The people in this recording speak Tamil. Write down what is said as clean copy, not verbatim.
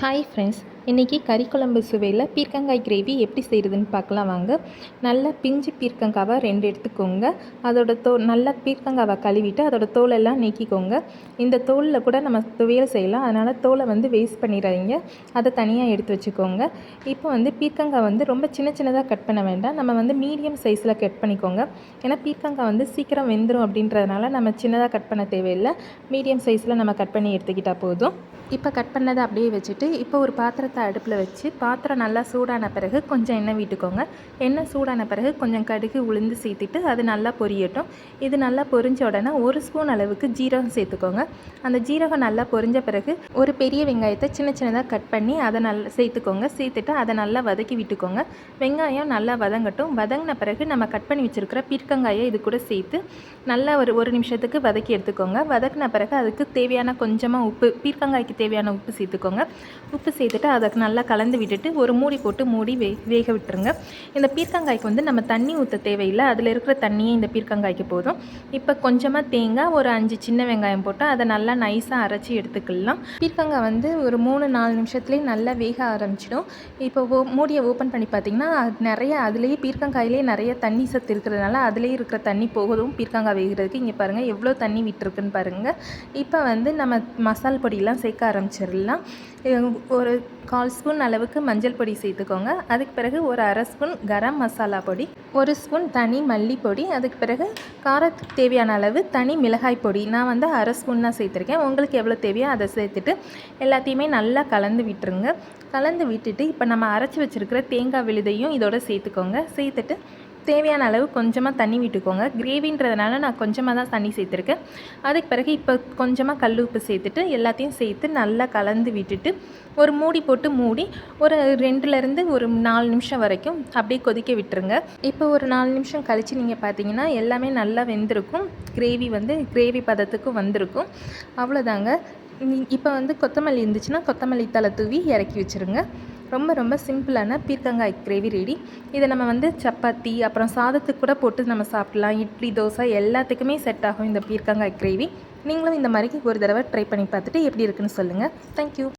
ஹாய் ஃப்ரெண்ட்ஸ், இன்றைக்கி கறி குழம்பு சுவையில் பீர்க்கங்காய் கிரேவி எப்படி செய்கிறதுன்னு பார்க்கலாம் வாங்க. நல்லா பிஞ்சு பீர்க்கங்காவை 2 எடுத்துக்கோங்க. நல்லா பீர்க்கங்காவை கழுவிட்டு அதோட தோலெல்லாம் நீக்கிக்கோங்க. இந்த தோலில் கூட நம்ம துவையல் செய்யலாம், அதனால் தோலை வேஸ்ட் பண்ணிடாதீங்க. அதை தனியாக எடுத்து வச்சுக்கோங்க. இப்போ பீர்க்கங்காய் ரொம்ப சின்னதாக கட் பண்ண வேண்டாம். நம்ம மீடியம் சைஸில் கட் பண்ணிக்கோங்க. ஏன்னா பீர்க்கங்காய் சீக்கிரம் வெந்துடும் அப்படின்றதுனால நம்ம சின்னதாக கட் பண்ண தேவையில்லை. மீடியம் சைஸில் நம்ம கட் பண்ணி எடுத்துக்கிட்டால் போதும். இப்போ கட் பண்ணதை அப்படியே வச்சுட்டு இப்போ ஒரு பாத்திரத்தை அடுப்பில் வச்சு பாத்திரம் நல்லா சூடான பிறகு கொஞ்சம் எண்ணெய் விட்டுக்கோங்க. எண்ணெய் சூடான பிறகு கொஞ்சம் கடுகு உளுந்து சேர்த்துட்டு அது நல்லா பொரியட்டும். இது நல்லா பொரிஞ்ச உடனே 1 ஸ்பூன் அளவுக்கு ஜீரகம் சேர்த்துக்கோங்க. அந்த ஜீரகம் நல்லா பொரிஞ்ச பிறகு ஒரு பெரிய வெங்காயத்தை சின்னதாக கட் பண்ணி அதை நல்லா சேர்த்துக்கோங்க. சேர்த்துட்டு அதை நல்லா வதக்கி விட்டுக்கோங்க. வெங்காயம் நல்லா வதங்கட்டும். வதங்கின பிறகு நம்ம கட் பண்ணி வச்சுருக்கிற பீர்க்கங்காயை இது கூட சேர்த்து நல்லா ஒரு நிமிஷத்துக்கு வதக்கி எடுத்துக்கோங்க. வதக்கின பிறகு அதுக்கு தேவையான கொஞ்சமாக உப்பு, பீர்க்கங்காய்க்கு தேவையான உப்பு சேர்த்துக்கோங்க. உப்பு சேர்த்துட்டு அதை நல்லா கலந்து விட்டுட்டு ஒரு மூடி போட்டு மூடி வேக விட்டுருங்க. இந்த பீர்க்கங்காய்க்கு நம்ம தண்ணி ஊற்ற தேவையில்லை, அதில் இருக்கிற தண்ணியே இந்த பீர்க்கங்காய்க்கு போதும். இப்போ கொஞ்சமாக தேங்காய், ஒரு 5 சின்ன வெங்காயம் போட்டு அதை நல்லா நைஸாக அரைச்சி எடுத்துக்கலாம். பீர்க்கங்காய் ஒரு 3-4 நிமிஷத்துலேயே நல்லா வேக ஆரம்பிச்சிடும். இப்போ மூடியை ஓப்பன் பண்ணி பார்த்திங்கன்னா அதுலேயே பீர்க்கங்காயிலே நிறைய தண்ணி சத்து இருக்கிறதுனால அதுலேயே இருக்கிற தண்ணி போகுதும் பீர்க்கங்காய் வேகிறதுக்கு. இங்கே பாருங்கள் எவ்வளோ தண்ணி விட்டுருக்குன்னு பாருங்கள். இப்போ நம்ம மசால் பொடியெலாம் சேர்க்க ஆரம்பிச்சிடலாம். ஒரு 1/4 ஸ்பூன் அளவுக்கு மஞ்சள் பொடி சேர்த்துக்கோங்க. அதுக்கு பிறகு ஒரு 1/2 ஸ்பூன் கரம் மசாலா பொடி, 1 ஸ்பூன் தனி மல்லிப்பொடி, அதுக்கு பிறகு காரத்துக்கு தேவையான அளவு தனி மிளகாய் பொடி. நான் 1/2 ஸ்பூன் தான் சேர்த்துருக்கேன். உங்களுக்கு எவ்வளோ தேவையோ அதை சேர்த்துட்டு எல்லாத்தையுமே நல்லா கலந்து விட்டுருங்க. கலந்து விட்டுட்டு இப்போ நம்ம அரைச்சி வச்சுருக்கிற தேங்காய் விழுதையும் இதோட சேர்த்துக்கோங்க. சேர்த்துட்டு தேவையான அளவு கொஞ்சமாக தண்ணி விட்டுக்கோங்க. கிரேவின்றதுனால நான் கொஞ்சமாக தான் தண்ணி சேர்த்துருக்கேன். அதுக்கு பிறகு இப்போ கொஞ்சமாக கல் உப்பு சேர்த்துட்டு எல்லாத்தையும் சேர்த்து நல்லா கலந்து விட்டுட்டு ஒரு மூடி போட்டு மூடி ஒரு 2லேருந்து ஒரு 4 நிமிஷம் வரைக்கும் அப்படியே கொதிக்க விட்டுருங்க. இப்போ ஒரு 4 நிமிஷம் கழித்து நீங்கள் பார்த்தீங்கன்னா எல்லாமே நல்லா வெந்திருக்கும். கிரேவி பதத்துக்கு வந்திருக்கும். அவ்வளோதாங்க. இப்போ கொத்தமல்லி இருந்துச்சுன்னா கொத்தமல்லி தழை தூவி இறக்கி வச்சுருங்க. ரொம்ப சிம்பிளான பீர்க்கங்காய் கிரேவி ரெடி. இதை நம்ம சப்பாத்தி அப்புறம் சாதத்துக்கு கூட போட்டு நம்ம சாப்பிட்லாம். இட்லி, தோசை எல்லாத்துக்குமே செட் ஆகும் இந்த பீர்க்கங்காய் கிரேவி. நீங்களும் இந்த மாதிரி ஒரு தடவை ட்ரை பண்ணி பார்த்துட்டு எப்படி இருக்குன்னு சொல்லுங்கள். தேங்க்யூ.